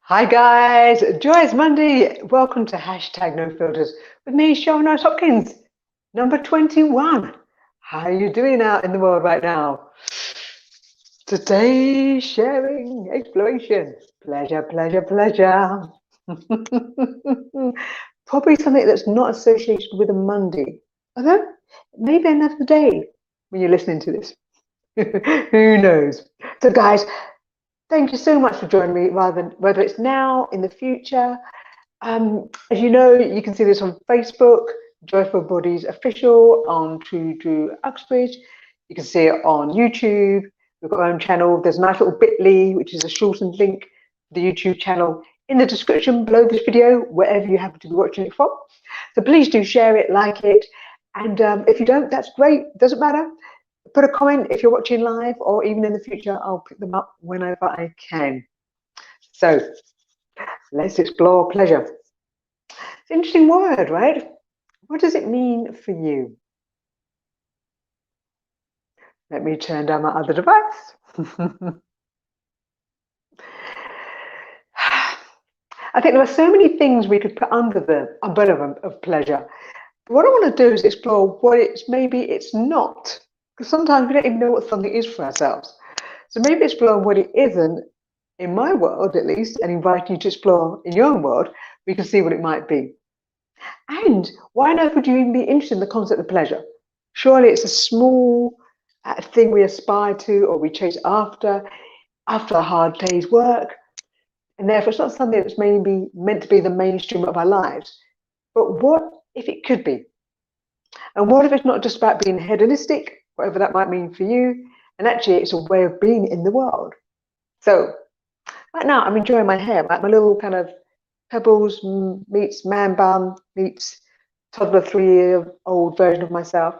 Hi guys, Joyous Monday. Welcome to hashtag No Filters with me, Cheryl Norris Hopkins, number 21. How are you doing out in the world right now? Today, sharing, exploration, pleasure, pleasure, pleasure. Probably something that's not associated with a Monday, although maybe another day when you're listening to this. Who knows? So guys, thank you so much for joining me, whether it's now, in the future. As you know, you can see this on Facebook, Joyful Bodies Official, on True Uxbridge. You can see it on YouTube. We've got our own channel. There's a nice little bit.ly, which is a shortened link to the YouTube channel in the description below this video, wherever you happen to be watching it from. So please do share it, like it. And if you don't, that's great. Doesn't matter. Put a comment if you're watching live, or even in the future, I'll pick them up whenever I can. So let's explore pleasure. It's an interesting word, right? What does it mean for you? Let me turn down my other device. I think there are so many things we could put under the umbrella of pleasure. But what I want to do is explore what maybe it's not. Because sometimes we don't even know what something is for ourselves. So maybe explore what it isn't, in my world at least, and invite you to explore in your own world. We can see what it might be. And why on earth would you even be interested in the concept of pleasure? Surely it's a small thing we aspire to or we chase after a hard day's work. And therefore, it's not something that's maybe meant to be the mainstream of our lives. But what if it could be? And what if it's not just about being hedonistic, whatever that might mean for you, and actually it's a way of being in the world? So right now, I'm enjoying my hair, like my little kind of Pebbles meets man bun meets toddler 3-year-old version of myself.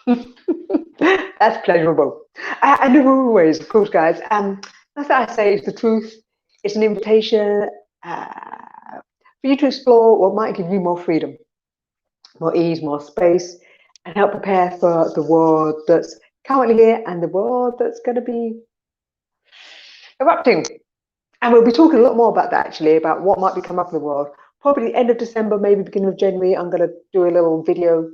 That's pleasurable. And there are always, of course, guys, nothing I say is the truth. It's an invitation for you to explore what might give you more freedom, more ease, more space, and help prepare for the world that's currently here and the world that's going to be erupting. And we'll be talking a lot more about that, actually, about what might be coming up in the world. Probably end of December, maybe beginning of January, I'm going to do a little video,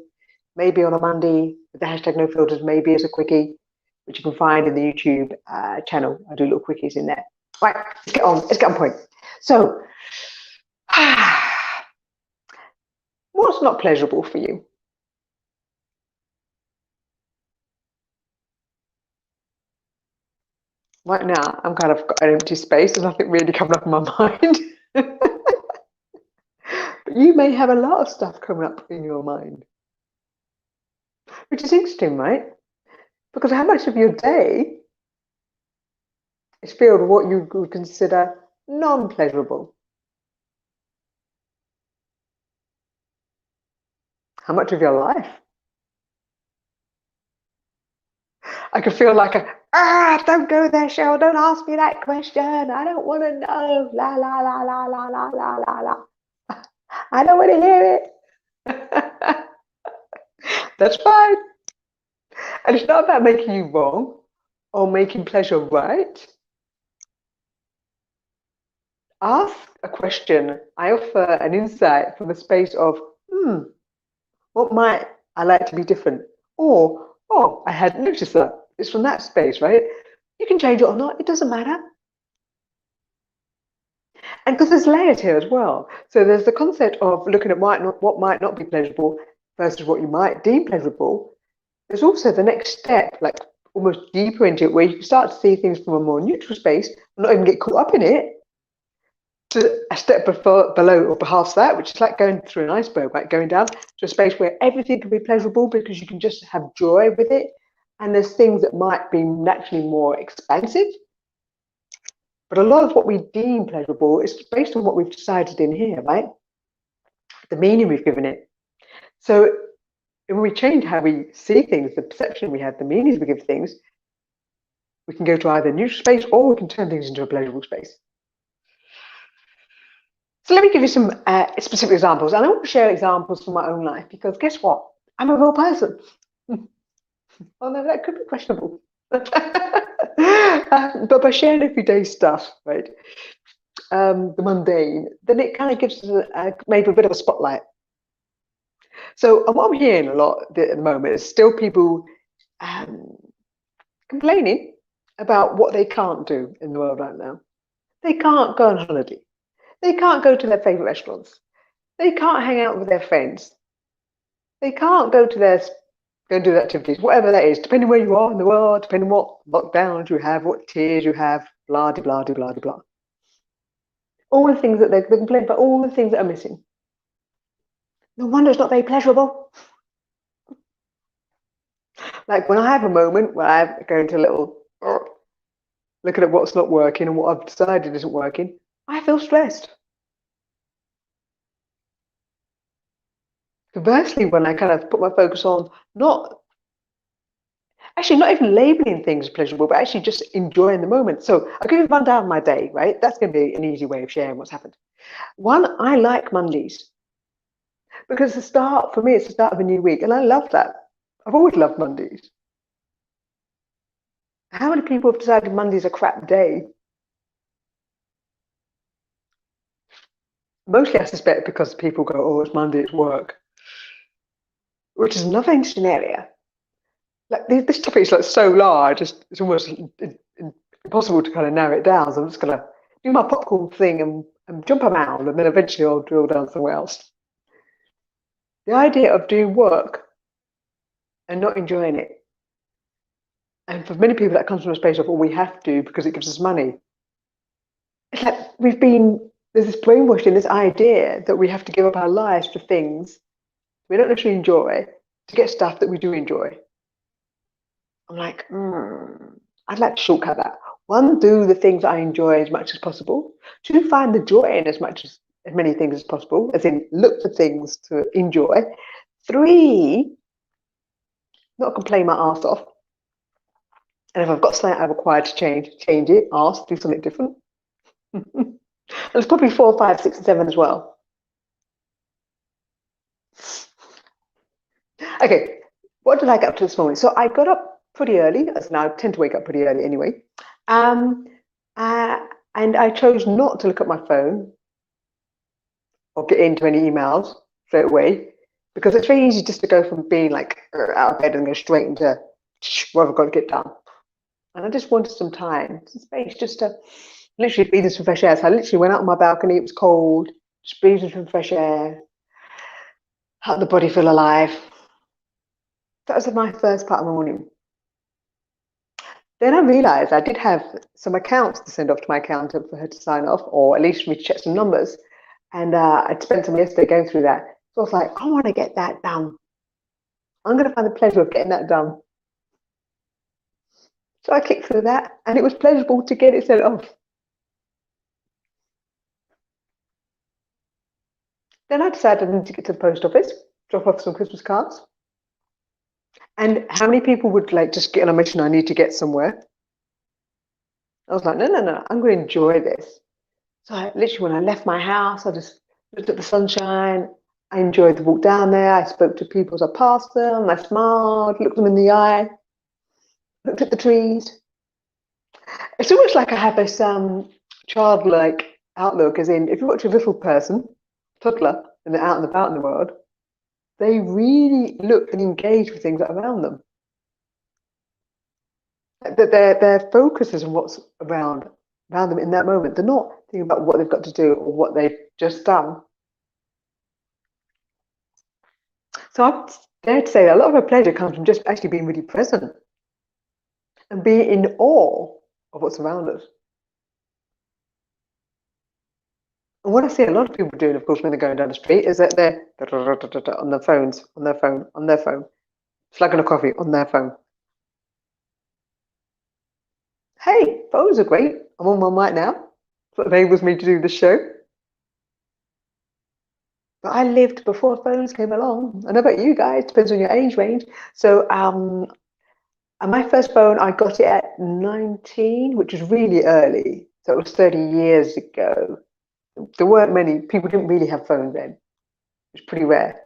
maybe on a Monday, with the hashtag no filters, maybe as a quickie, which you can find in the YouTube channel. I do little quickies in there. Right, let's get on point. So, what's not pleasurable for you? Right now, I'm kind of got an empty space. There's nothing really coming up in my mind. But you may have a lot of stuff coming up in your mind, which is interesting, right? Because how much of your day is filled with what you would consider non-pleasurable? How much of your life? I could feel like don't go there, Cheryl. Don't ask me that question. I don't want to know. La, la, la, la, la, la, la, la, la. I don't want to hear it. That's fine. And it's not about making you wrong or making pleasure right. Ask a question. I offer an insight from a space of, what might I like to be different? Or, oh, I hadn't noticed that. It's from that space, right? You can change it or not. It doesn't matter. And because there's layers here as well. So there's the concept of looking at what might not be pleasurable versus what you might deem pleasurable. There's also the next step, like almost deeper into it, where you can start to see things from a more neutral space and not even get caught up in it, to a step below or past that, which is like going through an iceberg, like going down to a space where everything can be pleasurable because you can just have joy with it. And there's things that might be naturally more expensive. But a lot of what we deem pleasurable is based on what we've decided in here, right? The meaning we've given it. So when we change how we see things, the perception we have, the meanings we give things, we can go to either a neutral space or we can turn things into a pleasurable space. So let me give you some specific examples. And I want to share examples from my own life because guess what? I'm a real person. Oh no, that could be questionable. But by sharing everyday stuff, right? the mundane, then it kind of gives us maybe a bit of a spotlight. So what I'm hearing a lot at the moment is still people um, complaining about what they can't do in the world right now. They can't go on holiday. They can't go to their favorite restaurants. They can't hang out with their friends. They can't go to their go and do the activities, whatever that is, depending where you are in the world, depending what lockdowns you have, what tiers you have, blah de blah de blah de blah. All the things that they complain about, all the things that are missing. No wonder it's not very pleasurable. Like when I have a moment where I go into a little looking at what's not working and what I've decided isn't working, I feel stressed. Conversely, when I kind of put my focus on not even labeling things pleasurable, but actually just enjoying the moment. So I'll give you a rundown of my day, right? That's going to be an easy way of sharing what's happened. One, I like Mondays because it's the start of a new week, and I love that. I've always loved Mondays. How many people have decided Monday's a crap day? Mostly, I suspect, because people go, "Oh, it's Monday, it's work," which is another interesting area. Like this topic is like so large, it's almost impossible to kind of narrow it down. So I'm just gonna do my popcorn thing and jump around, and then eventually I'll drill down somewhere else. The idea of doing work and not enjoying it, and for many people that comes from a space of, "Well, we have to because it gives us money." It's like there's this brainwashing, this idea that we have to give up our lives for things we don't actually enjoy to get stuff that we do enjoy. I'm like, I'd like to shortcut that. One, do the things I enjoy as much as possible. Two, find the joy in as many things as possible, as in look for things to enjoy. Three, not complain my ass off. And if I've got something I'm required to change it, ask, do something different. There's probably 4, 5, 6, and 7 as well. Okay, what did I get up to this morning? So I got up pretty early, as now I tend to wake up pretty early anyway. And I chose not to look at my phone or get into any emails straight away, because it's very easy just to go from being like out of bed and go straight into what I've got to get done. And I just wanted some time, some space, just to literally breathe in some fresh air. So I literally went out on my balcony, it was cold, just breathing some fresh air, help the body feel alive. That was my first part of my morning. Then I realised I did have some accounts to send off to my accountant for her to sign off, or at least for me to check some numbers. And I'd spent some yesterday going through that. So I was like, I want to get that done. I'm going to find the pleasure of getting that done. So I clicked through that, and it was pleasurable to get it sent off. Then I decided I needed to get to the post office, drop off some Christmas cards. And how many people would like just get on a mission, I need to get somewhere? I was like, no, I'm going to enjoy this. So I literally, when I left my house, I just looked at the sunshine. I enjoyed the walk down there. I spoke to people as I passed them. I smiled, looked them in the eye, looked at the trees. It's almost like I have this childlike outlook, as in, if you watch a little person, toddler, and they're out and about in the world, they really look and engage with things that are around them. Their focus is on what's around them in that moment. They're not thinking about what they've got to do or what they've just done. So I dare to say that a lot of our pleasure comes from just actually being really present and being in awe of what's around us. And what I see a lot of people doing, of course, when they're going down the street, is that they're on their phones, on their phone, slugging a coffee on their phone. Hey, phones are great. I'm on one right now. That's what enables me to do the show. But I lived before phones came along. I know about you guys, depends on your age range. So and my first phone, I got it at 19, which was really early. So it was 30 years ago. There weren't many, people didn't really have phones then. It was pretty rare.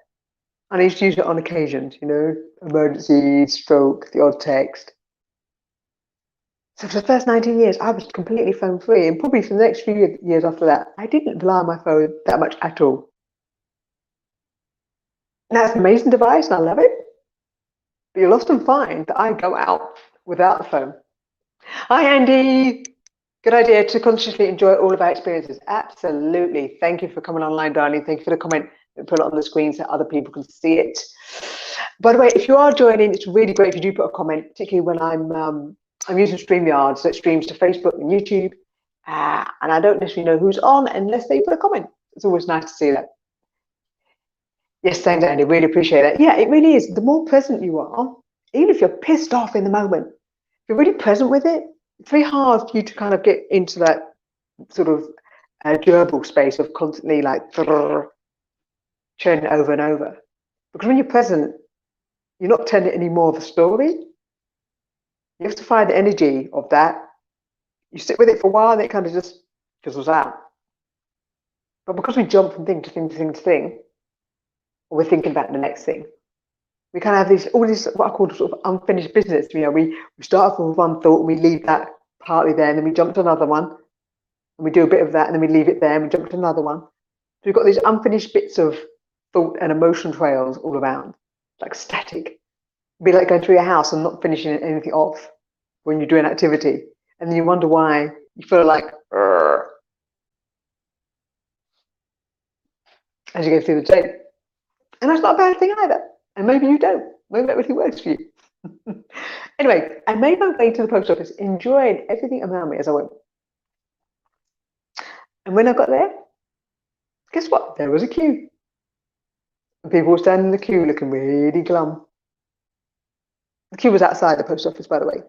And I used to use it on occasions, emergency, stroke, the odd text. So for the first 19 years, I was completely phone free. And probably for the next few years after that, I didn't rely on my phone that much at all. Now, it's an amazing device and I love it. But you'll often find that I go out without the phone. Hi, Andy. Good idea to consciously enjoy all of our experiences. Absolutely. Thank you for coming online, darling. Thank you for the comment. Put it on the screen so other people can see it. By the way, if you are joining, it's really great if you do put a comment, particularly when I'm using StreamYard, so it streams to Facebook and YouTube. And I don't necessarily know who's on unless they put a comment. It's always nice to see that. Yes, thanks, Andy. Really appreciate that. Yeah, it really is. The more present you are, even if you're pissed off in the moment, if you're really present with it, it's very hard for you to kind of get into that sort of gerbil space of constantly like churning over and over. Because when you're present, you're not telling any more of a story. You have to find the energy of that. You sit with it for a while, and it kind of just fizzles out. But because we jump from thing to thing to thing to thing, or we're thinking about the next thing, we kind of have all this what I call sort of unfinished business. You know, we start off with one thought and we leave that partly there, and then we jump to another one, and we do a bit of that, and then we leave it there, and we jump to another one. So we've got these unfinished bits of thought and emotion trails all around, like static. It'd be like going through your house and not finishing anything off when you're doing activity, and then you wonder why you feel like as you go through the day. And that's not a bad thing either. And maybe you don't. Maybe that really works for you. Anyway, I made my way to the post office, enjoying everything around me as I went. And when I got there, guess what? There was a queue. And people were standing in the queue looking really glum. The queue was outside the post office, by the way.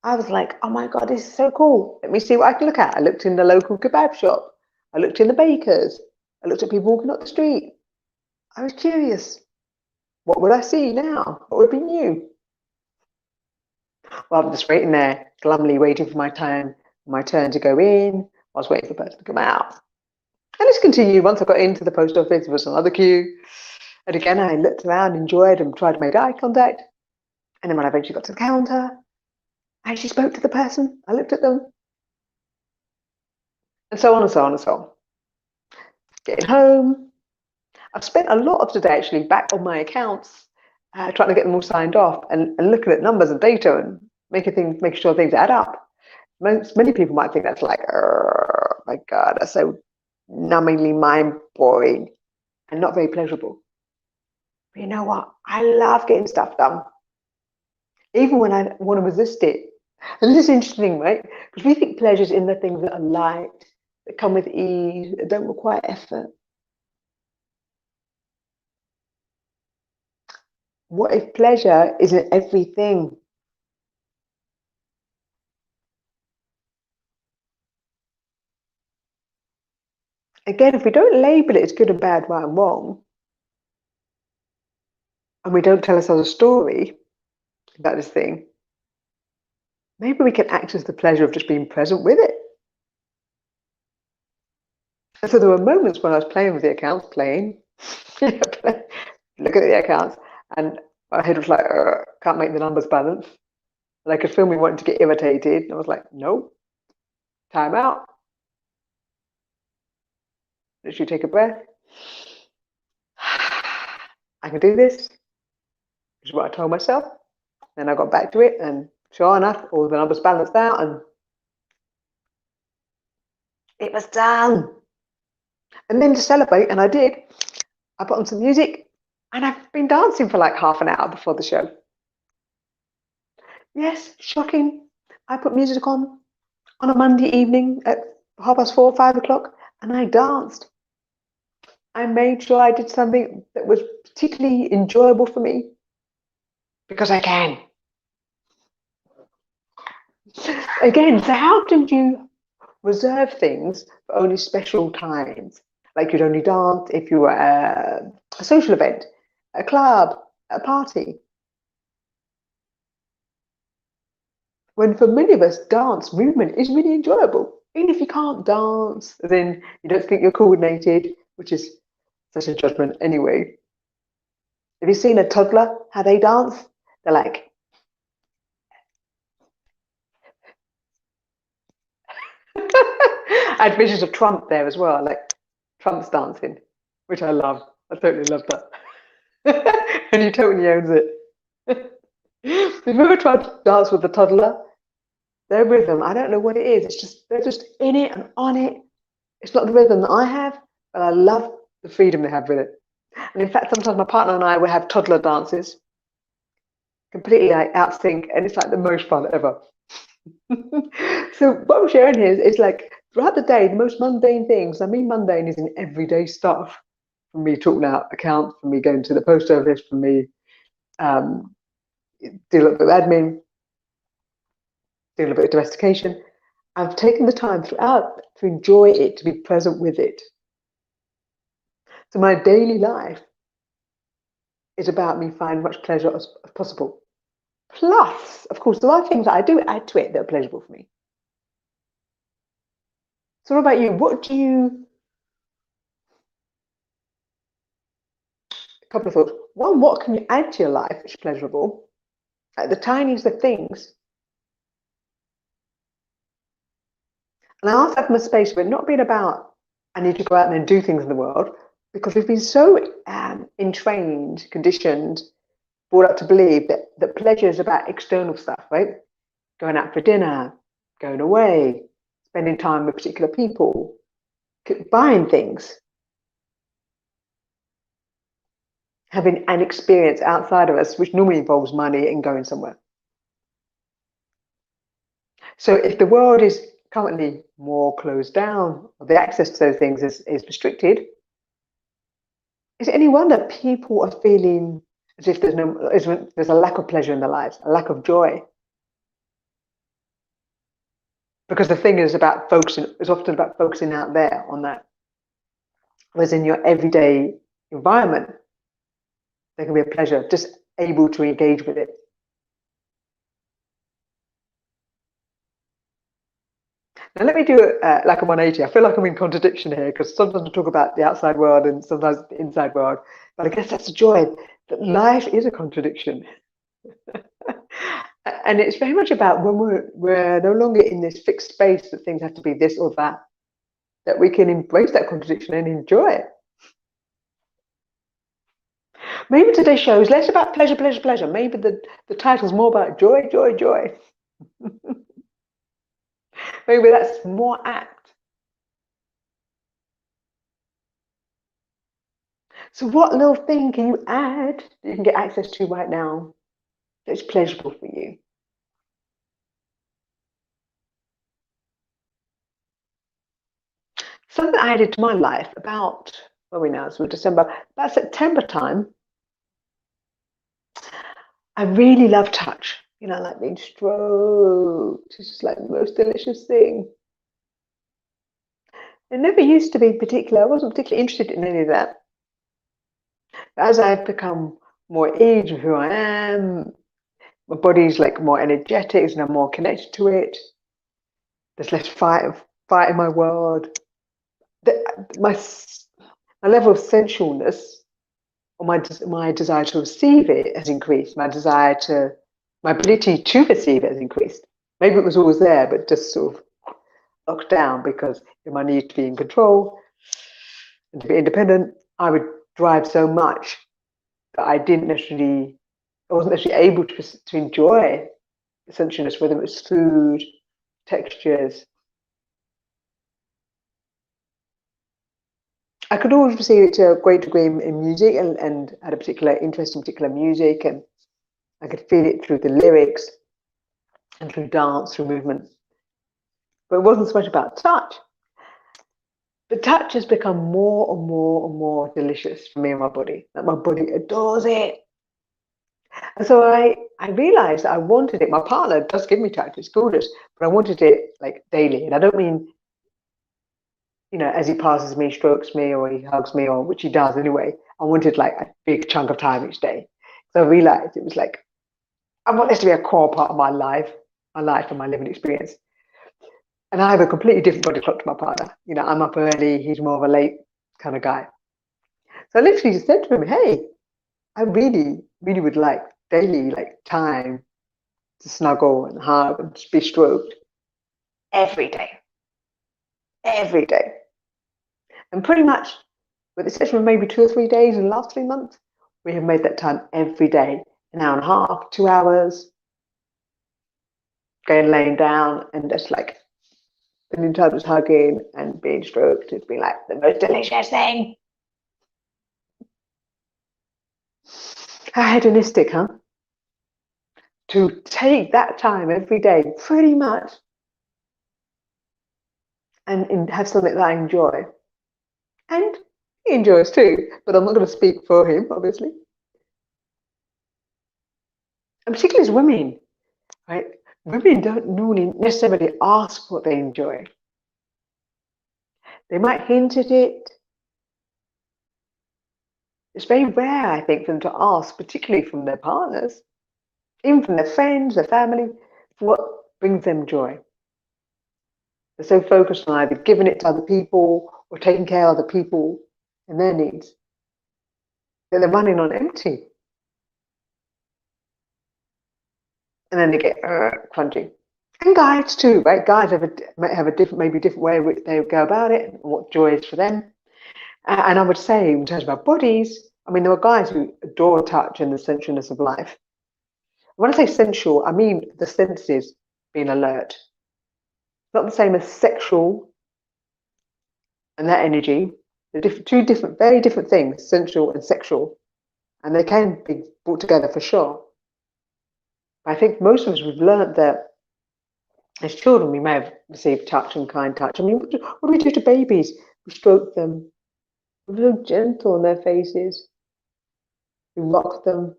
I was like, oh my God, this is so cool. Let me see what I can look at. I looked in the local kebab shop. I looked in the baker's. I looked at people walking up the street. I was curious. What would I see now? What would be new? Well, I'm just waiting there, glumly waiting for my turn to go in. I was waiting for the person to come out. And this continued. Once I got into the post office, there was another queue. And again, I looked around, enjoyed, and tried to make eye contact. And then when I eventually got to the counter, I actually spoke to the person. I looked at them. And so on and so on and so on. Getting home. I've spent a lot of today actually back on my accounts, trying to get them all signed off and looking at numbers and data and making sure things add up. Many people might think that's like, oh my God, that's so numbingly mind-boring and not very pleasurable. But you know what? I love getting stuff done, even when I want to resist it. And this is interesting, right? Because we think pleasure's in the things that are light, that come with ease, that don't require effort. What if pleasure isn't everything? Again, if we don't label it as good and bad, right and wrong, and we don't tell ourselves a story about this thing, maybe we can access the pleasure of just being present with it. And so there were moments when I was playing with the accounts, looking at the accounts, and my head was like, can't make the numbers balance. And I could feel me wanting to get irritated. And I was like, no, time out. Literally take a breath. I can do this. This is what I told myself. Then I got back to it, and sure enough, all the numbers balanced out, and it was done. And then to celebrate, and I did, I put on some music, and I've been dancing for like half an hour before the show. Yes, shocking. I put music on a Monday evening at 4:30, 5 o'clock, and I danced. I made sure I did something that was particularly enjoyable for me because I can. Again, so how often do you reserve things for only special times? Like you'd only dance if you were at a social event, a club, a party. When for many of us, dance movement is really enjoyable. Even if you can't dance, then you don't think you're coordinated, which is such a judgment anyway. Have you seen a toddler, how they dance? They're like, I had visions of Trump there as well, like Trump's dancing, which I love. I totally love that. And he totally owns it. Have you ever tried to dance with a toddler? Their rhythm, I don't know what it is. It's just they're just in it and on it. It's not the rhythm that I have, but I love the freedom they have with it. And in fact, sometimes my partner and I will have toddler dances, completely like out of sync, and it's like the most fun ever. So what I'm sharing here is like throughout the day, the most mundane things. I mean, mundane is in everyday stuff. For me, talking out accounts, for me going to the post office, for me um, deal with admin, doing a bit of domestication. I've taken the time throughout to enjoy it, to be present with it. So my daily life is about me finding much pleasure as possible. Plus, of course, there are things that I do add to it that are pleasurable for me. So what about you? A couple of thoughts. One, what can you add to your life that's pleasurable? Like the tiniest of things. And I also have my space where not being about, I need to go out there and do things in the world, because we've been so entrained, conditioned, brought up to believe that pleasure is about external stuff, right? Going out for dinner, going away, spending time with particular people, buying things, having an experience outside of us, which normally involves money and going somewhere. So if the world is currently more closed down, or the access to those things is restricted, is it any wonder people are feeling as if there's a lack of pleasure in their lives, a lack of joy? Because the thing is often about focusing out there on that. Whereas in your everyday environment, there can be a pleasure, just able to engage with it. Now let me do it like a 180. I feel like I'm in contradiction here because sometimes I talk about the outside world and sometimes the inside world. But I guess that's the joy, that life is a contradiction. And it's very much about when we're no longer in this fixed space that things have to be this or that we can embrace that contradiction and enjoy it. Maybe today's show is less about pleasure, pleasure, pleasure. Maybe the title's more about joy, joy, joy. Maybe that's more apt. So what little thing can you add that you can get access to right now that's pleasurable for you? Something I added to my life about, where are we now? So December, about September time. I really love touch. You know, like being stroked. It's just like the most delicious thing. It never used to be particular. I wasn't particularly interested in any of that. As I've become more aged with who I am, my body's like more energetic and I'm more connected to it. There's less fight in my world. My level of sensualness, or my desire to receive it has increased. My ability to receive it has increased. Maybe it was always there, but just sort of locked down because in my need to be in control and to be independent, I would drive so much that I wasn't necessarily able to enjoy the sensualness, whether it was food, textures. I could always receive it to a great degree in music and had a particular interest in particular music, and I could feel it through the lyrics and through dance, through movement. But it wasn't so much about touch. The touch has become more and more and more delicious for me and my body. Like my body adores it. And so I realized that I wanted it. My partner does give me touch, it's gorgeous, but I wanted it like daily. And I don't mean, you know, as he passes me, strokes me, or he hugs me, or which he does anyway. I wanted like a big chunk of time each day. So I realized it was like, I want this to be a core part of my life and my living experience. And I have a completely different body clock to my partner. You know, I'm up early, he's more of a late kind of guy. So I literally just said to him, hey, I really, really would like daily like time to snuggle and hug and be stroked every day. every day. And pretty much, with the exception of maybe 2 or 3 days in the last 3 months, we have made that time every day, an hour and a half, 2 hours, going laying down and just like spending time just hugging and being stroked. It's been like the most delicious thing. How hedonistic, huh? To take that time every day, pretty much, and have something that I enjoy. And he enjoys too, but I'm not going to speak for him, obviously. And particularly as women, right? Women don't normally necessarily ask what they enjoy. They might hint at it. It's very rare, I think, for them to ask, particularly from their partners, even from their friends, their family, for what brings them joy. They're so focused on either giving it to other people or taking care of other people and their needs that they're running on empty. And then they get crunchy. And guys too, right? Guys might have a different way in which they go about it and what joy is for them. And I would say, in terms of our bodies, I mean, there are guys who adore touch and the sensualness of life. When I say sensual, I mean the senses being alert. Not the same as sexual and that energy. They're two different, very different things, sensual and sexual. And they can be brought together for sure. But I think most of us, we've learned that as children, we may have received touch and kind touch. I mean, what do we do to babies? We stroke them. We're so gentle on their faces. We rock them.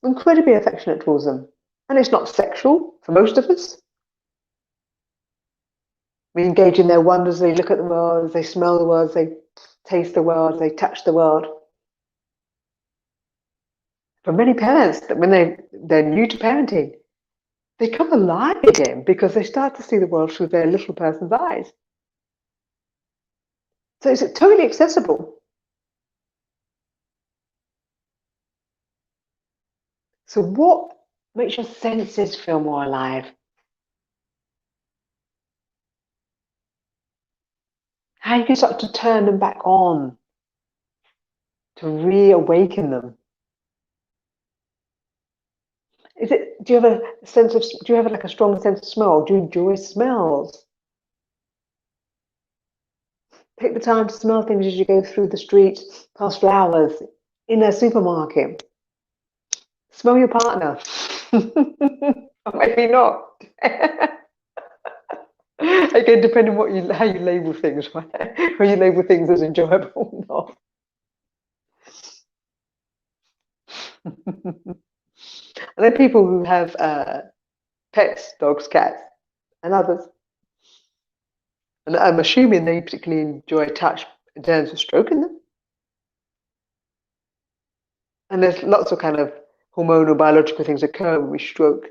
We're incredibly affectionate towards them. And it's not sexual for most of us. We engage in their wonders. They look at the world, they smell the world, they taste the world, they touch the world. For many parents, when they're new to parenting, they come alive again because they start to see the world through their little person's eyes. So it's totally accessible. So what makes your senses feel more alive? How you can start to turn them back on, to reawaken them. Do you have a sense of, do you have like a strong sense of smell? Do you enjoy smells? Take the time to smell things as you go through the streets, past flowers, in a supermarket. Smell your partner. Or maybe not. Again, depending on how you label things, right? Or you label things as enjoyable or not. And then people who have pets, dogs, cats, and others. And I'm assuming they particularly enjoy touch in terms of stroking them. And there's lots of kind of hormonal, biological things occur when we stroke.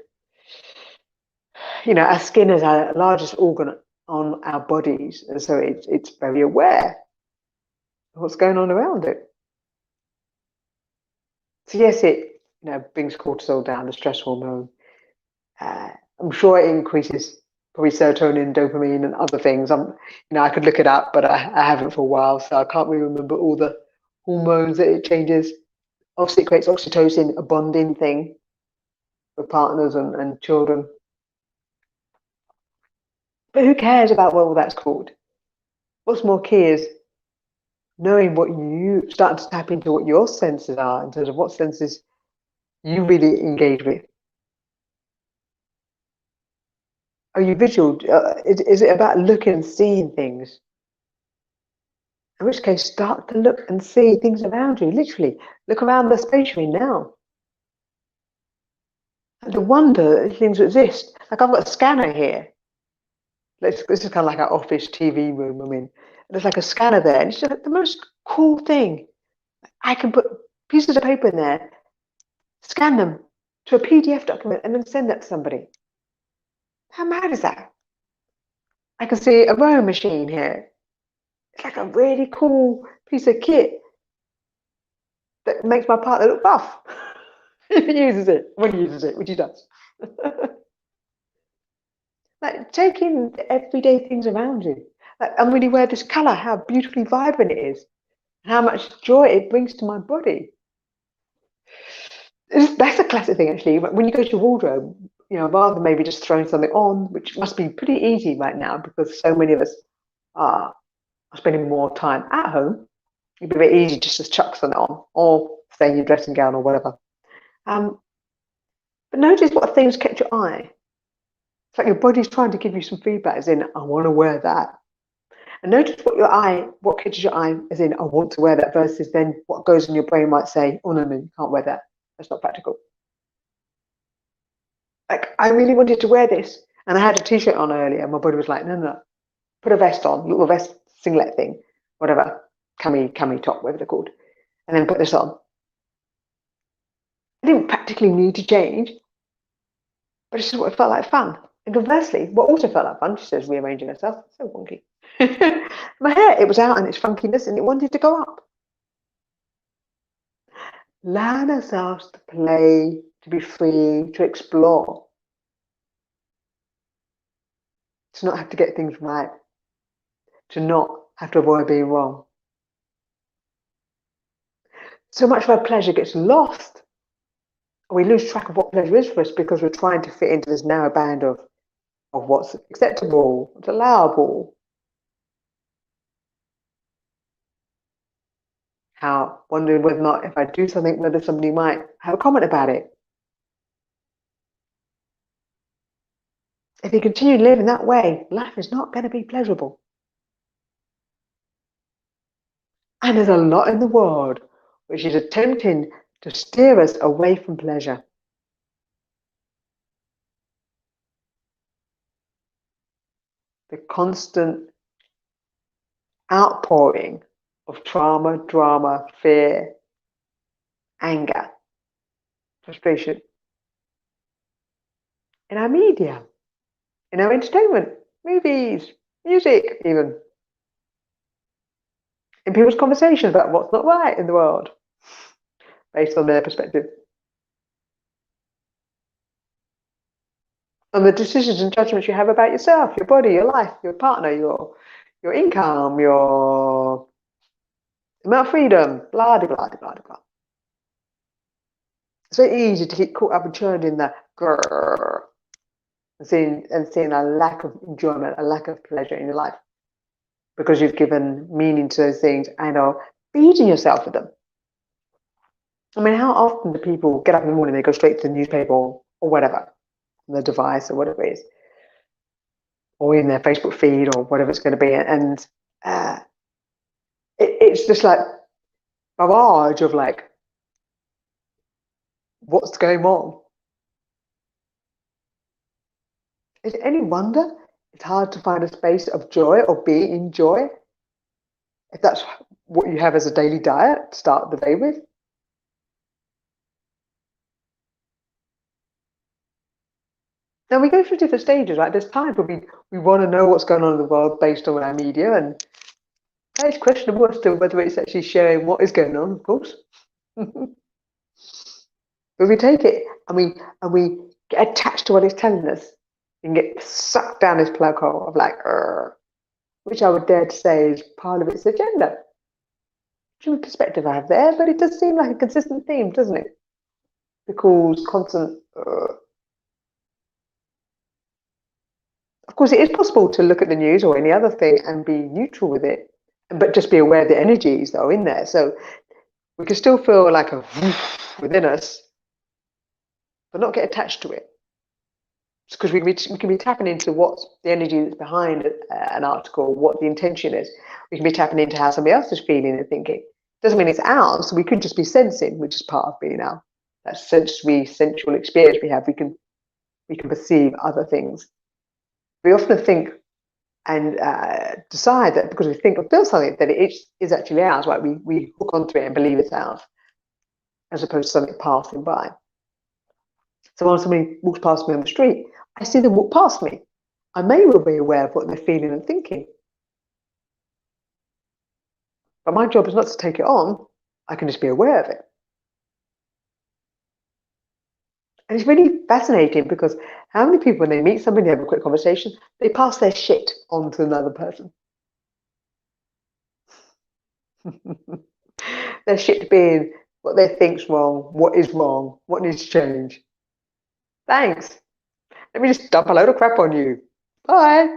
You know, our skin is our largest organ on our bodies, and so it's very aware of what's going on around it. So yes, it brings cortisol down, the stress hormone. I'm sure it increases probably serotonin, dopamine, and other things. I could look it up, but I haven't for a while, so I can't really remember all the hormones that it changes. Obviously, it creates oxytocin, a bonding thing for partners and children. But who cares about what all that's called? What's more key is knowing what you start to tap into what your senses are in terms of what senses you really engage with. Are you visual? Is it about looking and seeing things? In which case, start to look and see things around you. Literally, look around the space you're in now. And to wonder that things exist. Like I've got a scanner here. This is kind of like our office TV room. I mean, there's like a scanner there, and it's just like the most cool thing. I can put pieces of paper in there, scan them to a PDF document, and then send that to somebody. How mad is that? I can see a rowing machine here. It's like a really cool piece of kit that makes my partner look buff. If he uses it, when he uses it, which he does. Like taking the everyday things around you. Like, I'm really aware of this colour, how beautifully vibrant it is, and how much joy it brings to my body. That's a classic thing, actually. When you go to your wardrobe, rather than maybe just throwing something on, which must be pretty easy right now because so many of us are spending more time at home, it'd be very easy just to chuck something on or stay in your dressing gown or whatever. Um, but notice what things catch your eye. It's like your body's trying to give you some feedback, as in, I want to wear that. And notice what catches your eye, as in, I want to wear that, versus then what goes in your brain might say, oh, no, no, you can't wear that. That's not practical. Like, I really wanted to wear this, and I had a t-shirt on earlier, and my body was like, no, no, put a vest on, little vest singlet thing, whatever, cami top, whatever they're called, and then put this on. I didn't practically need to change, but it's just what it felt like fun. And conversely, what also felt like fun, she says, rearranging herself, so wonky. My hair, it was out in its funkiness and it wanted to go up. Learn ourselves to play, to be free, to explore, to not have to get things right, to not have to avoid being wrong. So much of our pleasure gets lost. We lose track of what pleasure is for us because we're trying to fit into this narrow band of what's acceptable, what's allowable, how wondering whether or not if I do something, whether somebody might have a comment about it. If you continue living that way, life is not going to be pleasurable. And there's a lot in the world which is attempting to steer us away from pleasure. The constant outpouring of trauma, drama, fear, anger, frustration in our media, in our entertainment, movies, music, even in people's conversations about what's not right in the world based on their perspective. And the decisions and judgments you have about yourself, your body, your life, your partner, your income, your amount of freedom, blah, blah, blah, blah, blah. It's very easy to get caught up and churned in the grrr and seeing a lack of enjoyment, a lack of pleasure in your life because you've given meaning to those things and are feeding yourself with them. I mean, how often do people get up in the morning, they go straight to the newspaper or whatever, the device or whatever it is, or in their Facebook feed or whatever it's going to be, and it's just like barrage of like, what's going on? Is it any wonder it's hard to find a space of joy or be in joy if that's what you have as a daily diet to start the day with? Now we go through different stages. Like there's times where we want to know what's going on in the world based on our media, and it's questionable as to whether it's actually sharing what is going on, of course. But we take it and we get attached to what it's telling us and get sucked down this plug hole of like, which I would dare to say is part of its agenda. From perspective I have there, but it does seem like a consistent theme, doesn't it? Because constant. Of course, it is possible to look at the news or any other thing and be neutral with it, but just be aware of the energies that are in there. So we can still feel like a within us, but not get attached to it. Because we can be tapping into what's the energy that's behind an article, what the intention is. We can be tapping into how somebody else is feeling and thinking. Doesn't mean it's ours. We could just be sensing, which is part of being our that sensory sensual experience we have. We can perceive other things. We often think and decide that because we think or feel something that it is actually ours, right? We hook onto it and believe it's ours, as opposed to something passing by. So when somebody walks past me on the street, I see them walk past me. I may well be aware of what they're feeling and thinking. But my job is not to take it on. I can just be aware of it. And it's really fascinating because how many people, when they meet somebody, have a quick conversation, they pass their shit on to another person. Their shit being what they think's wrong, what is wrong, what needs to change. Thanks. Let me just dump a load of crap on you. Bye.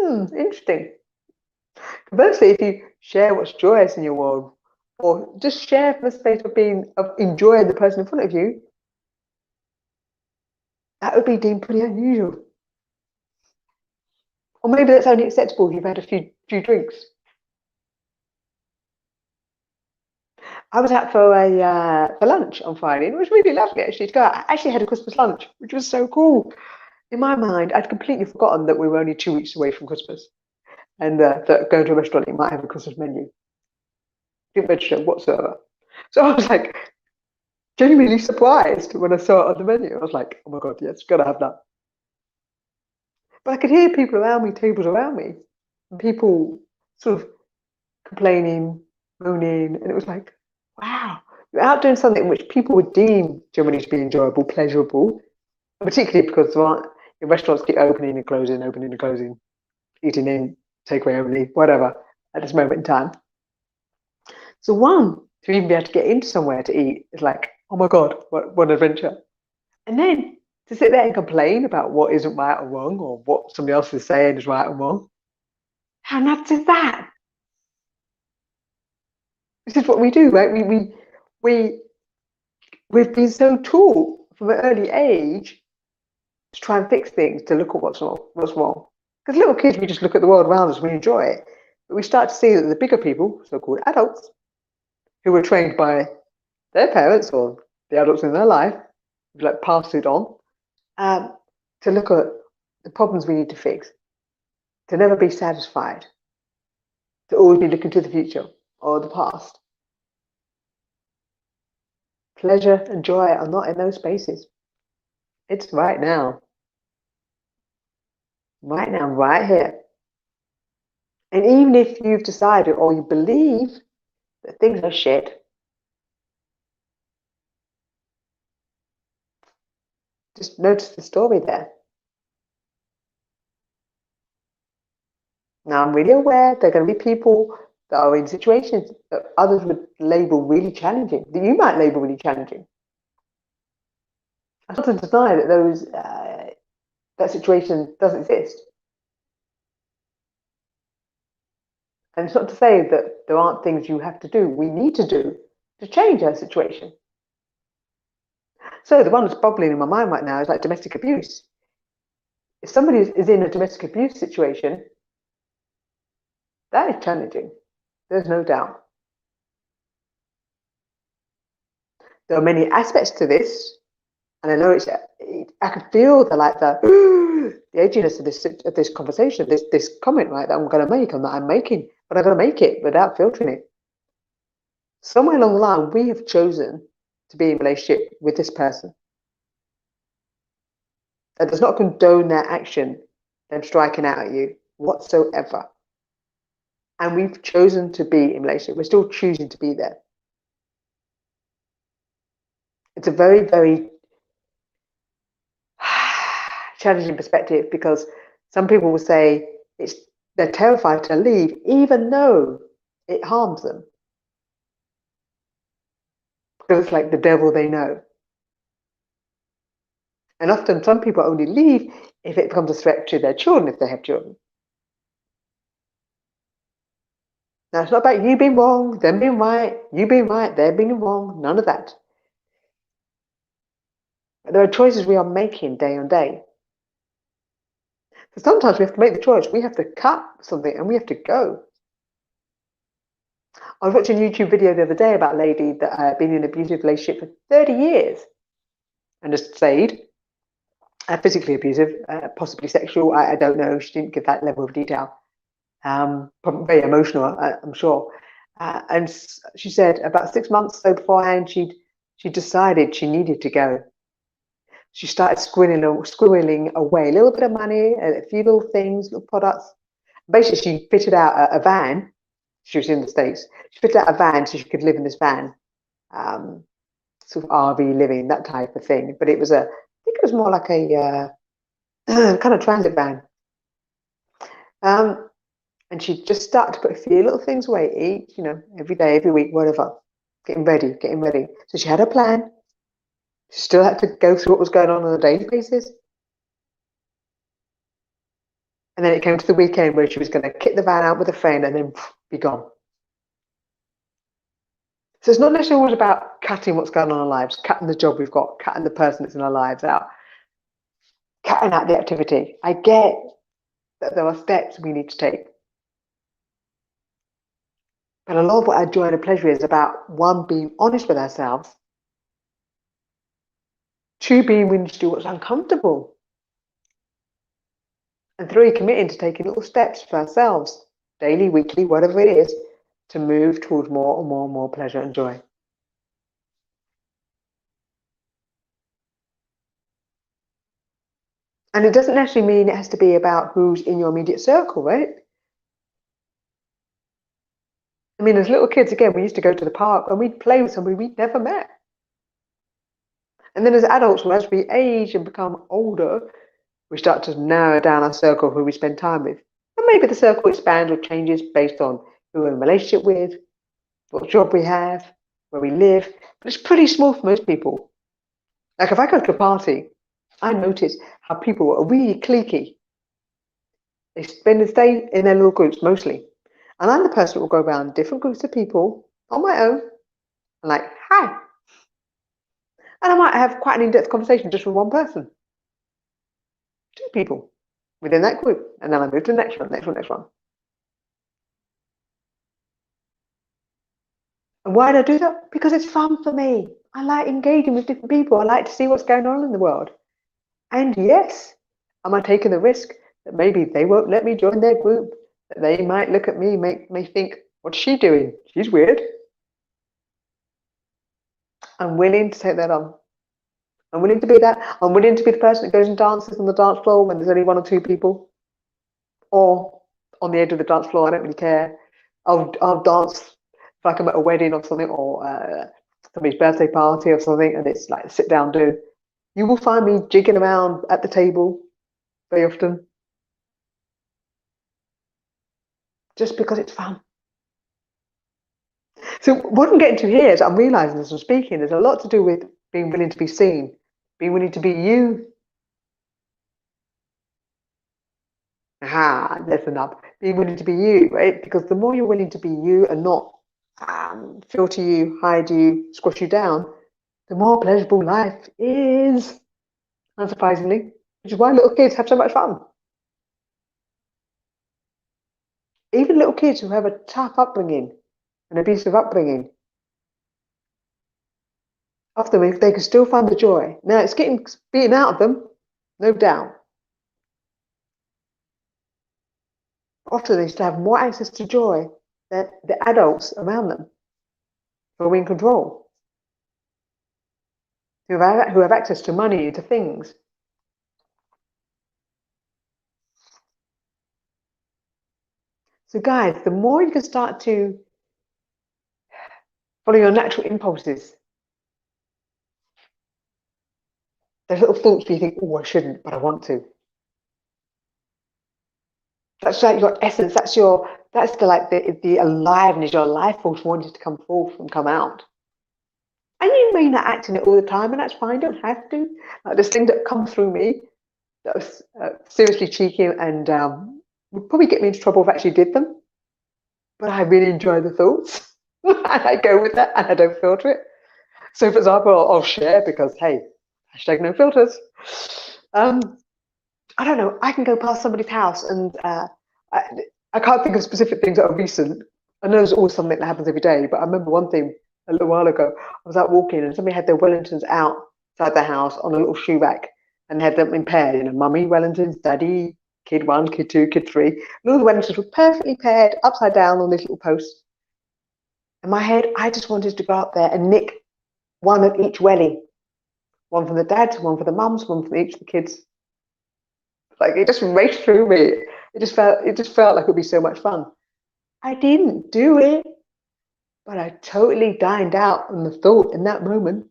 Interesting. Conversely, if you share what's joyous in your world, or just share from a space of enjoying the person in front of you, that would be deemed pretty unusual. Or maybe that's only acceptable if you've had a few drinks. I was out for lunch on Friday, and it was really lovely actually to go out. I actually had a Christmas lunch, which was so cool. In my mind, I'd completely forgotten that we were only 2 weeks away from Christmas, and that going to a restaurant, you might have a Christmas menu. Didn't register whatsoever. So I was like genuinely surprised when I saw it on the menu. I was like, oh my God, yes, gotta have that. But I could hear people around me, tables around me, and people sort of complaining, moaning, and it was like, wow, you're out doing something which people would deem generally to be enjoyable, pleasurable, particularly because your restaurants keep opening and closing, eating in, takeaway only, whatever, at this moment in time. So to even be able to get into somewhere to eat is like, oh my God, what an adventure. And then to sit there and complain about what isn't right or wrong, or what somebody else is saying is right or wrong, how nuts is that? This is what we do, right? We've been so taught from an early age to try and fix things, to look at what's wrong. Because little kids, we just look at the world around us, we enjoy it. But we start to see that the bigger people, so-called adults, who were trained by their parents or the adults in their life, like passed it on, to look at the problems we need to fix, to never be satisfied, to always be looking to the future or the past. Pleasure and joy are not in those spaces. It's right now. Right now, right here. And even if you've decided or you believe that things are shit, just notice the story there. Now, I'm really aware there are going to be people that are in situations that others would label really challenging, that you might label really challenging. I don't deny that that situation does exist. And it's not to say that there aren't things you have to do, we need to do to change our situation. So the one that's bubbling in my mind right now is like domestic abuse. If somebody is in a domestic abuse situation, that is challenging. There's no doubt. There are many aspects to this, and I know I can feel the edginess of this conversation, this comment, right, that I'm going to make, and that I'm making, but I'm going to make it without filtering it. Somewhere along the line, we have chosen to be in a relationship with this person. That does not condone their action, them striking out at you whatsoever. And we've chosen to be in a relationship. We're still choosing to be there. It's a very, very challenging perspective, because some people will say they're terrified to leave, even though it harms them. Because it's like the devil they know. And often some people only leave if it becomes a threat to their children, if they have children. Now, it's not about you being wrong, them being right, you being right, they're being wrong, none of that. But there are choices we are making day on day. So sometimes we have to make the choice. We have to cut something and we have to go. I was watching a YouTube video the other day about a lady that had been in an abusive relationship for 30 years and just stayed. Physically abusive, possibly sexual, I don't know. She didn't give that level of detail. Probably very emotional, I'm sure. And she said about 6 months or so beforehand, she decided she needed to go. She started squirreling away a little bit of money, a few little things, little products. Basically, she fitted out a van. She was in the States. She fitted out a van so she could live in this van. So sort of RV living, that type of thing. But it was I think it was more like a kind of transit van. Um, and she just started to put a few little things away each, every day, every week, whatever. Getting ready, getting ready. So she had a plan. She still had to go through what was going on a daily basis. And then it came to the weekend where she was going to kick the van out with a friend and then be gone. So it's not necessarily always about cutting what's going on in our lives, cutting the job we've got, cutting the person that's in our lives out, cutting out the activity. I get that there are steps we need to take. But a lot of what our joy and pleasure is about, one, being honest with ourselves, two, being willing to do what's uncomfortable, and three, committing to taking little steps for ourselves, daily, weekly, whatever it is, to move towards more and more and more pleasure and joy. And it doesn't necessarily mean it has to be about who's in your immediate circle, right? I mean, as little kids, again, we used to go to the park and we'd play with somebody we'd never met. And then as adults, as we age and become older, we start to narrow down our circle of who we spend time with. And maybe the circle expands or changes based on who we're in a relationship with, what job we have, where we live. But it's pretty small for most people. Like if I go to a party, I notice how people are really cliquey. They spend the day in their little groups mostly. And I'm the person who will go around different groups of people on my own and like, hi. And I might have quite an in-depth conversation just with one person. Two people within that group. And then I move to the next one, next one, next one. And why do I do that? Because it's fun for me. I like engaging with different people. I like to see what's going on in the world. And yes, am I taking the risk that maybe they won't let me join their group? That they might look at me, may think, what's she doing? She's weird. I'm willing to take that on. I'm willing to be that. I'm willing to be the person that goes and dances on the dance floor when there's only one or two people. Or on the edge of the dance floor, I don't really care. I'll dance if like I'm at a wedding or something, or somebody's birthday party or something, and it's like a sit down do. You will find me jigging around at the table very often. Just because it's fun. So what I'm getting to here is I'm realizing as I'm speaking, there's a lot to do with being willing to be seen, being willing to be you. That's enough. Being willing to be you, right? Because the more you're willing to be you and not filter you, hide you, squash you down, the more pleasurable life is, unsurprisingly, which is why little kids have so much fun. Even little kids who have a tough upbringing, an abusive upbringing, often if they can still find the joy. Now it's getting beaten out of them, no doubt. Often they still have more access to joy than the adults around them who are in control, who have access to money, to things. So guys, the more you can start to follow your natural impulses, those little thoughts where you think, oh, I shouldn't, but I want to. That's like your essence. That's the aliveness, your life force wanting to come forth and come out. And you may not act in it all the time, and that's fine. You don't have to. Like this thing that come through me that was seriously cheeky and would probably get me into trouble if I actually did them. But I really enjoy the thoughts, and I go with that, and I don't filter it. So, for example, I'll share because hey, hashtag no filters. I don't know. I can go past somebody's house and I can't think of specific things that are recent. I know there's always something that happens every day, but I remember one thing a little while ago. I was out walking and somebody had their Wellingtons outside the house on a little shoe rack and had them in pairs. Mummy Wellingtons, Daddy, kid one, kid two, kid three. And all the Wellingtons were perfectly paired upside down on this little post. In my head, I just wanted to go up there and nick one of each welly. One from the dads, one for the mums, one from each of the kids. Like it just raced through me. It just felt like it would be so much fun. I didn't do it, but I totally dined out on the thought in that moment.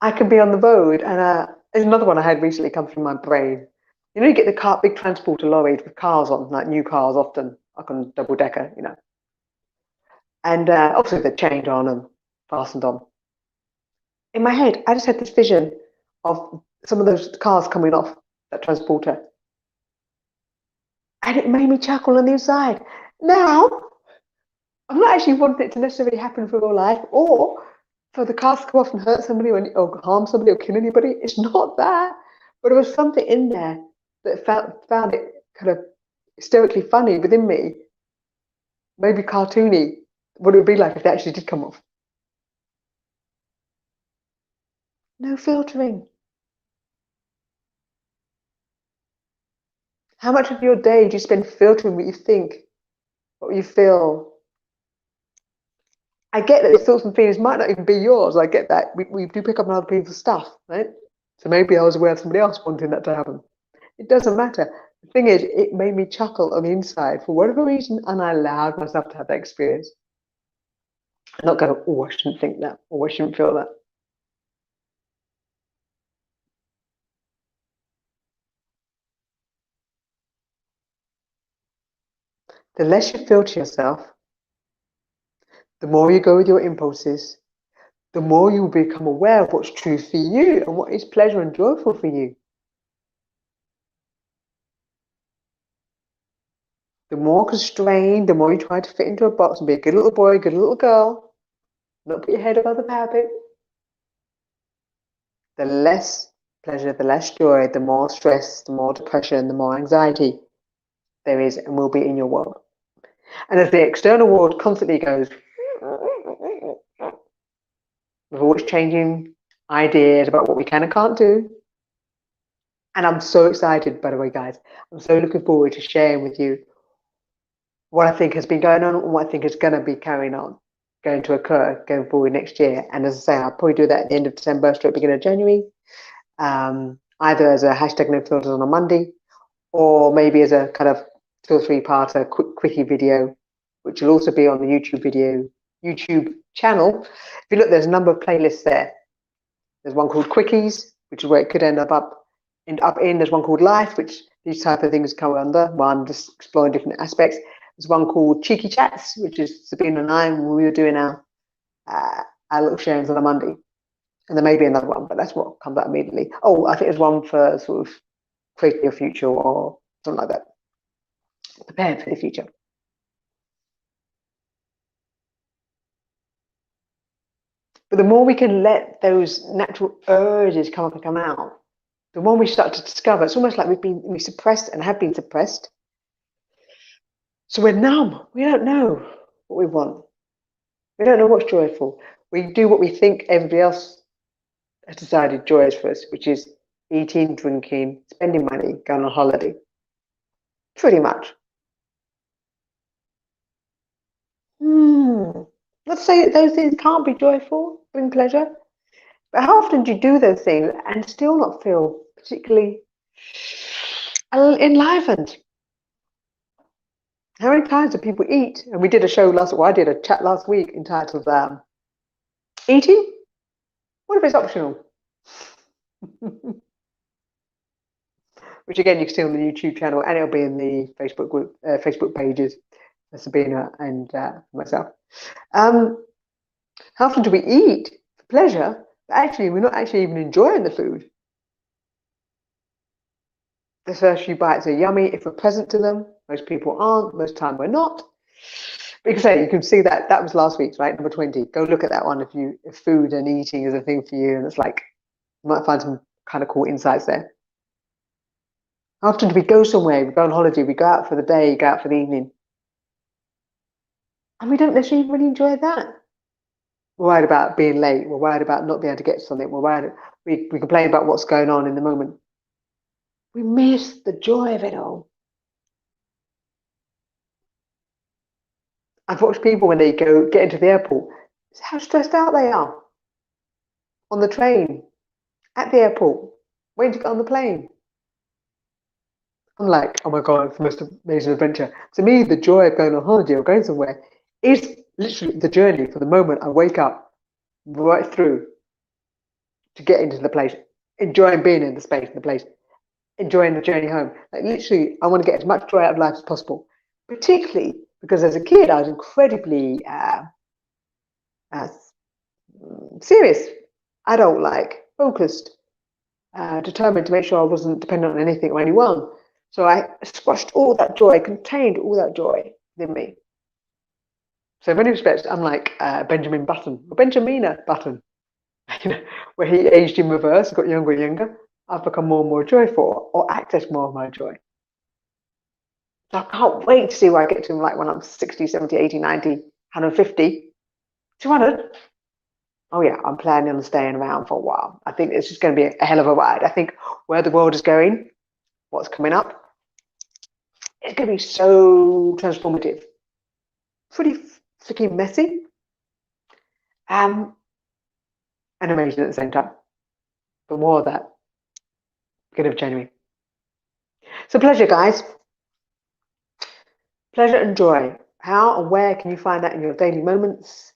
I can be on the road, and there's another one I had recently come through my brain. You know, you get the big transporter lorries with cars on, like new cars, often like on double decker, and obviously they're chained on and fastened on. In my head, I just had this vision of some of those cars coming off that transporter, and it made me chuckle on the inside. Now, I'm not actually wanting it to necessarily happen for real life, or for the cars to go off and hurt somebody or harm somebody or kill anybody. It's not that, but there was something in there that found it kind of hysterically funny within me, maybe cartoony. What it would be like if they actually did come off. No filtering. How much of your day do you spend filtering what you think, what you feel? I get that the thoughts and feelings might not even be yours. I get that. We do pick up on other people's stuff, right? So maybe I was aware of somebody else wanting that to happen. It doesn't matter. The thing is, it made me chuckle on the inside for whatever reason, and I allowed myself to have that experience. I'm not going, oh, I shouldn't think that, or I shouldn't feel that. The less you filter yourself, the more you go with your impulses, the more you will become aware of what's true for you and what is pleasure and joyful for you. The more constrained, the more you try to fit into a box and be a good little boy, good little girl, not put your head above the parapet, the less pleasure, the less joy, the more stress, the more depression, the more anxiety there is and will be in your world. And as the external world constantly goes, we're always changing ideas about what we can and can't do. And I'm so excited, by the way, guys. I'm so looking forward to sharing with you what I think has been going on and what I think is going to be going to occur going forward next year. And as I say, I'll probably do that at the end of December, straight beginning of January, either as a hashtag no filters on a Monday, or maybe as a kind of 2 or 3 parter quickie video, which will also be on the YouTube channel. If you look, there's a number of playlists there. There's one called Quickies, which is where it could end up in. There's one called Life, which these type of things come under. One just exploring different aspects. There's one called Cheeky Chats, which is Sabina and I when we were doing our little sharings on a Monday. And there may be another one, but that's what comes out immediately. Oh, I think there's one for sort of creating your future or something like that. Preparing for the future. But the more we can let those natural urges come up and come out, the more we start to discover. It's almost like we suppressed and have been suppressed. So we're numb. We don't know what we want. We don't know what's joyful. We do what we think everybody else has decided joy is for us, which is eating, drinking, spending money, going on holiday. Pretty much. Let's say that those things can't be joyful, bring pleasure. But how often do you do those things and still not feel particularly enlivened? How many times do people eat? And we did a show I did a chat last week entitled Eating? What if it's optional? Which again, you can see on the YouTube channel, and it'll be in the Facebook group, Facebook pages for Sabina and myself. How often do we eat for pleasure, but actually we're not actually even enjoying the food? The first few bites are yummy if we're present to them. Most people aren't. Most time we're not. But you can see that was last week's, right? Number 20. Go look at that one if food and eating is a thing for you, and it's like you might find some kind of cool insights there. How often do we go somewhere? We go on holiday. We go out for the day. Go out for the evening, and we don't necessarily really enjoy that. We're worried about being late. We're worried about not being able to get something. We complain about what's going on in the moment. We miss the joy of it all. I've watched people when they get into the airport, how stressed out they are on the train, at the airport, waiting to get on the plane. I'm like, oh my God, it's the most amazing adventure. To me, the joy of going on holiday or going somewhere is literally the journey from the moment I wake up right through to get into the place, enjoying being in the space, in the place, enjoying the journey home. Like literally, I want to get as much joy out of life as possible, particularly because as a kid, I was incredibly serious, adult-like, focused, determined to make sure I wasn't dependent on anything or anyone. So I squashed all that joy, contained all that joy within me. So in many respects, I'm like Benjamin Button, or Benjamina Button, where he aged in reverse, got younger and younger. I've become more and more joyful, or access more of my joy. So I can't wait to see where I get to, like when I'm 60, 70, 80, 90, 150, 200. Oh yeah, I'm planning on staying around for a while. I think it's just going to be a hell of a ride. I think where the world is going, what's coming up, it's going to be so transformative. Pretty freaking messy, and amazing at the same time. But more of that, beginning of January. So pleasure, guys. Pleasure and joy. How and where can you find that in your daily moments?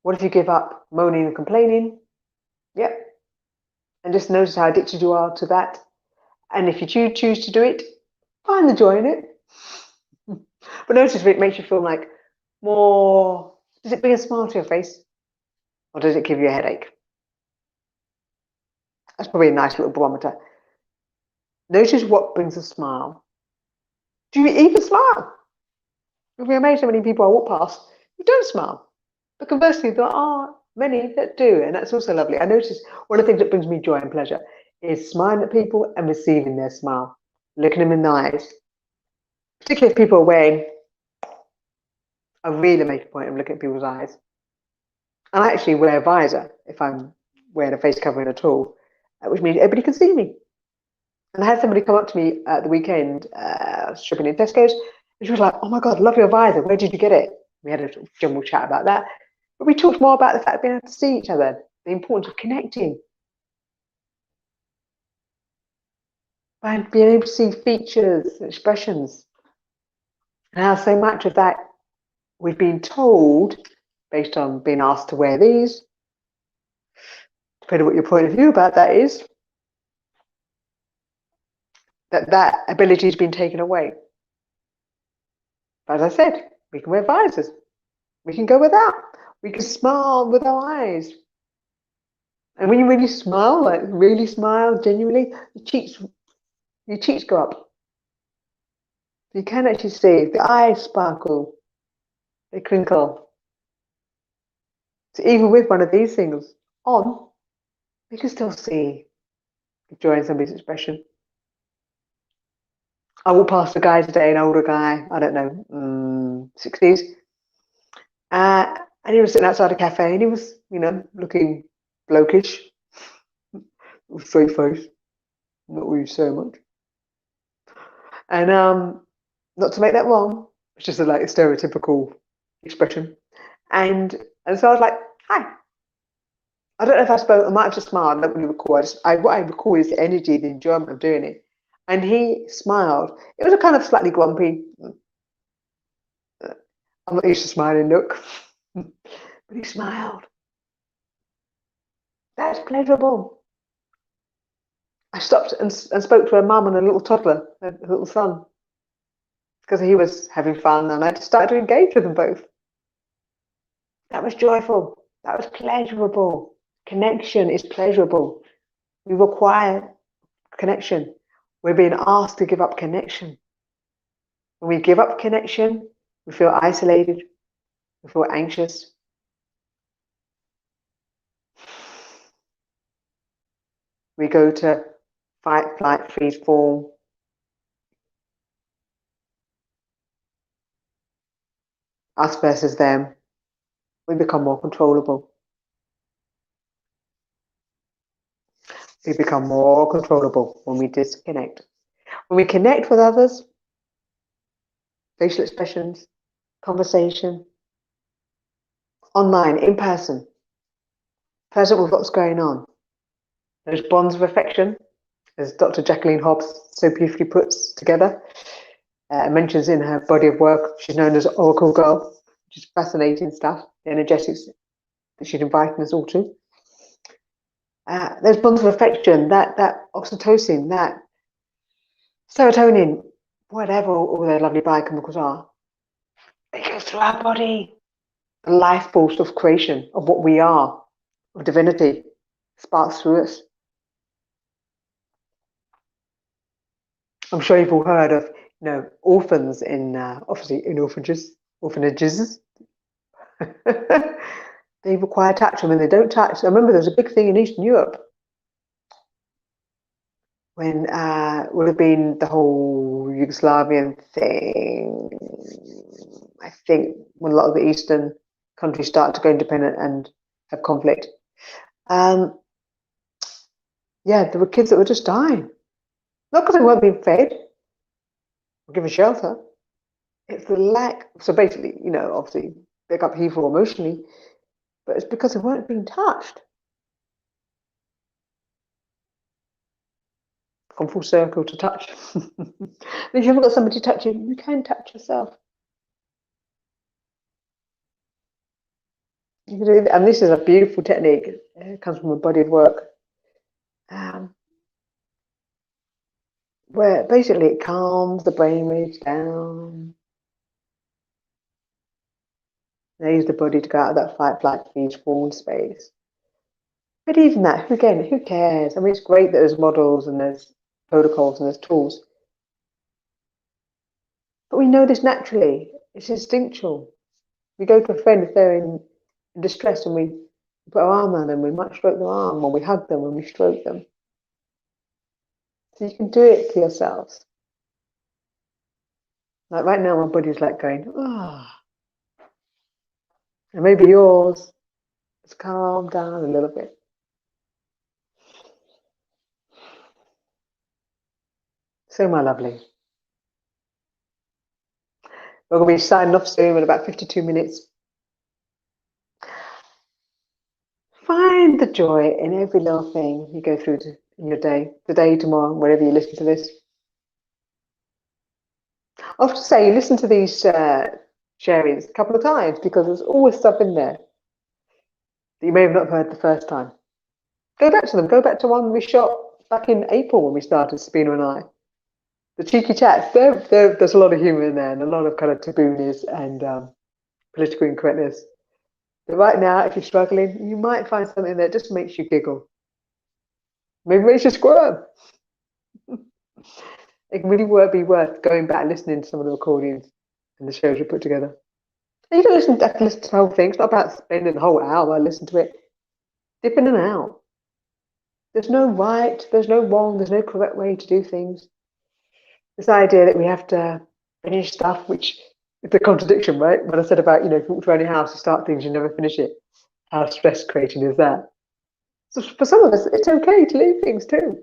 What if you give up moaning and complaining? Yep. And just notice how addicted you are to that. And if you choose to do it, find the joy in it. But notice if it makes you feel like more, does it bring a smile to your face? Or does it give you a headache? That's probably a nice little barometer. Notice what brings a smile. Do you even smile? You'll be amazed how many people I walk past who don't smile. But conversely, there are many that do, and that's also lovely. I notice one of the things that brings me joy and pleasure is smiling at people and receiving their smile, looking them in the eyes. Particularly if people are wearing, I really make a point of looking at people's eyes. And I actually wear a visor if I'm wearing a face covering at all, which means everybody can see me. And I had somebody come up to me at the weekend, shopping in Tesco's, and she was like, "Oh my God, love your visor. Where did you get it?" We had a general chat about that. But we talked more about the fact of being able to see each other, the importance of connecting, and being able to see features, expressions, and how so much of that we've been told, based on being asked to wear these, depending on what your point of view about that is, that ability has been taken away. But as I said, we can wear visors. We can go without. We can smile with our eyes. And when you really smile, like really smile genuinely, your cheeks go up. You can actually see the eyes sparkle, they crinkle. So even with one of these things on, you can still see the joy in somebody's expression. I walked past a guy today, an older guy, I don't know, 60s. And he was sitting outside a cafe and he was, looking blokish, with straight face, not really so much. And not to make that wrong, it's just a stereotypical expression. And so I was like, "Hi." I don't know if I spoke, I might have just smiled, I don't really recall. What I recall is the energy, the enjoyment of doing it. And he smiled. It was a kind of slightly grumpy, I'm not used to smiling look, but he smiled. That's pleasurable. I stopped and spoke to a mum and a little toddler, a little son, because he was having fun, and I just started to engage with them both. That was joyful. That was pleasurable. Connection is pleasurable. We require connection. We're being asked to give up connection. When we give up connection, we feel isolated, we feel anxious. We go to fight, flight, freeze, fall. Us versus them. We become more controllable. We become more controllable when we disconnect. When we connect with others, facial expressions, conversation, online, in person, present with what's going on. Those bonds of affection, as Dr. Jacqueline Hobbs so beautifully puts together, mentions in her body of work. She's known as Oracle Girl, which is fascinating stuff, the energetics that she's inviting us all to. Those bonds of affection, that oxytocin, that serotonin, whatever all their lovely biochemicals are, they go through our body. The life force of creation, of what we are, of divinity, sparks through us. I'm sure you've all heard of, orphans in obviously in orphanages. They require touch, and when they don't touch, I remember there's a big thing in Eastern Europe when would have been the whole Yugoslavian thing. I think when a lot of the Eastern countries started to go independent and have conflict. Yeah, there were kids that were just dying. Not because they weren't being fed or given shelter. It's the lack. So basically, obviously, big upheaval emotionally, but it's because they weren't being touched. Come full circle to touch. If you haven't got somebody to touch you, you can touch yourself. You can do it, and this is a beautiful technique. It comes from a body of work, where basically it calms the brainwaves down. Allows the body to go out of that fight, flight, freeze, fawn space. But even that, again, who cares? I mean, it's great that there's models and there's protocols and there's tools. But we know this naturally. It's instinctual. We go to a friend if they're in distress and we put our arm on them, we might stroke their arm, or we hug them and we stroke them. So you can do it for yourselves. Like right now, my body's like going, ah. Oh. And maybe yours has calmed down a little bit. So, my lovely. We're going to be signing off soon in about 52 minutes. Find the joy in every little thing you go through in your day, today, tomorrow, wherever you listen to this. I have to say, you listen to these sharings a couple of times because there's always stuff in there that you may have not heard the first time. Go back to them. Go back to one we shot back in April when we started, Sabina and I. The cheeky chats, there's a lot of humour in there and a lot of kind of tabooness and political incorrectness. But right now, if you're struggling, you might find something that just makes you giggle. Maybe makes you squirm. It can really be worth going back and listening to some of the recordings and the shows we put together. And you don't listen to the whole thing. It's not about spending the whole hour listening to it. Dip in and out. There's no right, there's no wrong, there's no correct way to do things. This idea that we have to finish stuff, which is the contradiction, right? When I said about, if you walk around your house, you start things, you never finish it. How stress creating is that? So for some of us, it's okay to leave things too.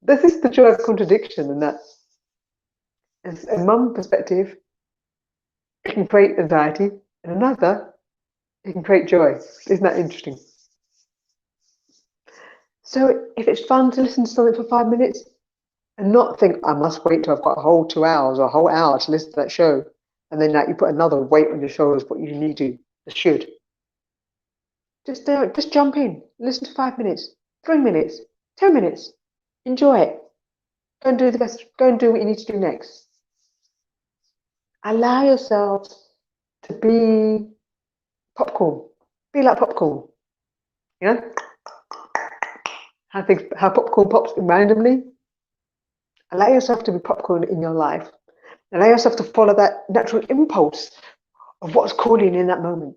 This is the joy of contradiction, and that, as a mum perspective, it can create anxiety, and another, it can create joy. Isn't that interesting? So if it's fun to listen to something for 5 minutes and not think, I must wait till I've got a whole 2 hours or a whole hour to listen to that show, and then you put another weight on your shoulders, what you need to, should. Just do it. Just jump in. Listen to 5 minutes, 3 minutes, 10 minutes. Enjoy it. Go and do the best. Go and do what you need to do next. Allow yourselves to be popcorn. Be like popcorn. How popcorn pops randomly. Allow yourself to be popcorn in your life. Allow yourself to follow that natural impulse of what's calling in that moment,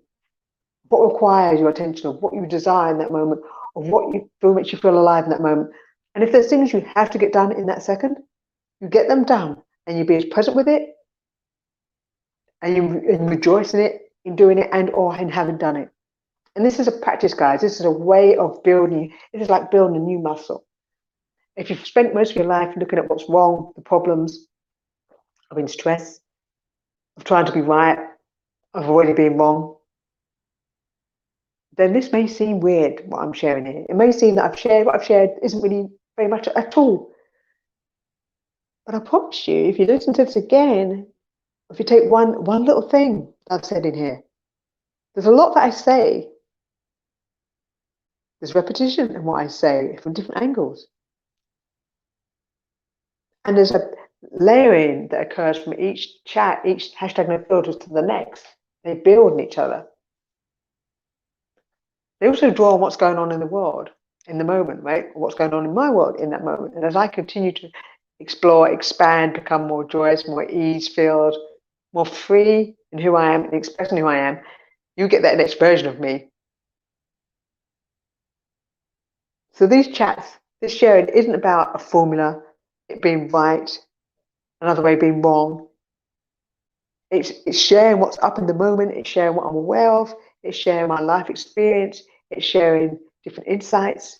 what requires your attention, of what you desire in that moment, of what you feel makes you feel alive in that moment. And if there's things you have to get done in that second, you get them done, and you be as present with it, and you rejoice in it, in doing it, and or in having done it. And this is a practice, guys. This is a way of building. It is like building a new muscle. If you've spent most of your life looking at what's wrong, the problems, of in stress, of trying to be right, of avoiding being wrong, then this may seem weird, what I'm sharing here. It may seem that what I've shared isn't really very much at all. But I promise you, if you listen to this again, if you take one little thing I've said in here, there's a lot that I say There's repetition in what I say from different angles. And there's a layering that occurs from each chat, each hashtag no filters to the next. They build on each other. They also draw on what's going on in the world in the moment, right? What's going on in my world in that moment. And as I continue to explore, expand, become more joyous, more ease-filled, more free in who I am and expressing who I am, you get that next version of me. So these chats, this sharing isn't about a formula, it being right, another way being wrong. It's sharing what's up in the moment, it's sharing what I'm aware of, it's sharing my life experience, it's sharing different insights.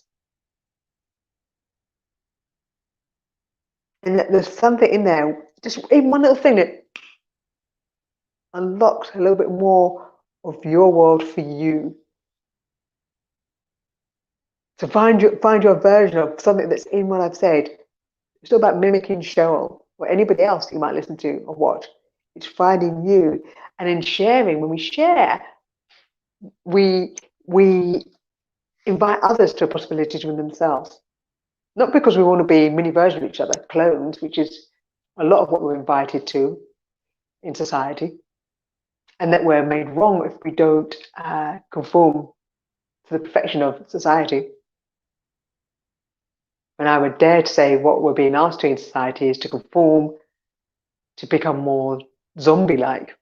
And there's something in there, just even one little thing that unlocks a little bit more of your world for you. So find your version of something that's in what I've said. It's not about mimicking Cheryl or anybody else you might listen to or watch. It's finding you. And in sharing, when we share, we invite others to a possibility to themselves. Not because we want to be a mini version of each other, clones, which is a lot of what we're invited to in society, and that we're made wrong if we don't conform to the perfection of society. And I would dare to say what we're being asked to in society is to conform, to become more zombie-like.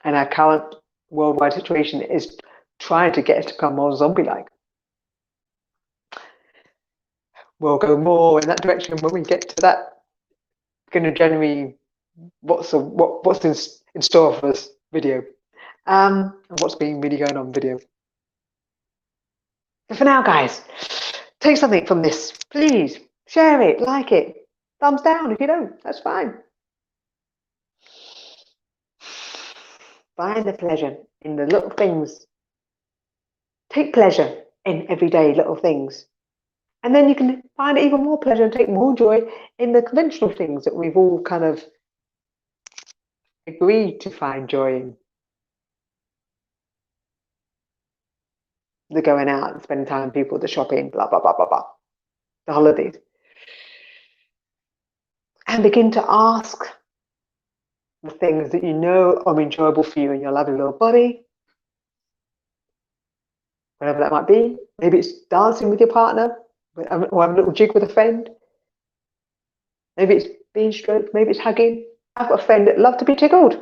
And our current worldwide situation is trying to get us to become more zombie-like. We'll go more in that direction when we get to that beginning of January. What's in store for us video, and what's been really going on video. But for now, guys, take something from this. Please share it, like it, thumbs down if you don't. That's fine. Find the pleasure in the little things. Take pleasure in everyday little things. And then you can find even more pleasure and take more joy in the conventional things that we've all kind of agreed to find joy in. The going out and spending time with people, the shopping, blah, blah, blah, blah, blah. The holidays. And begin to ask the things that you know are enjoyable for you in your lovely little body. Whatever that might be. Maybe it's dancing with your partner, or having a little jig with a friend. Maybe it's being stroked, maybe it's hugging. I've got a friend that loves to be tickled.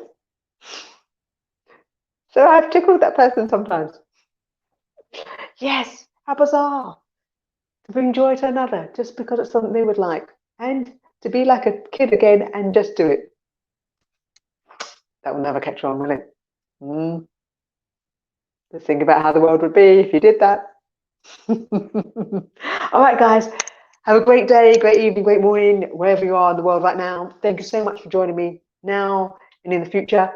So I've tickled that person sometimes. Yes, how bizarre. To bring joy to another just because it's something they would like. And to be like a kid again and just do it. That will never catch on, will it? Just think about how the world would be if you did that. All right, guys. Have a great day, great evening, great morning, wherever you are in the world right now. Thank you so much for joining me now and in the future.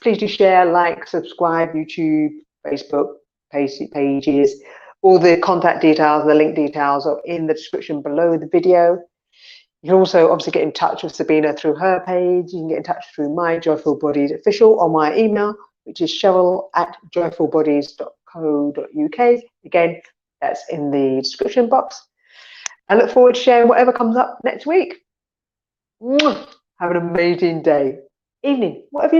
Please do share, like, subscribe, YouTube, Facebook pages. All the contact details, the link details are in the description below the video. You can also obviously get in touch with Sabina through her page. You can get in touch through my Joyful Bodies official or my email, which is cheryl@joyfulbodies.co.uk. Again, that's in the description box. I look forward to sharing whatever comes up next week. Have an amazing day, evening, whatever you do.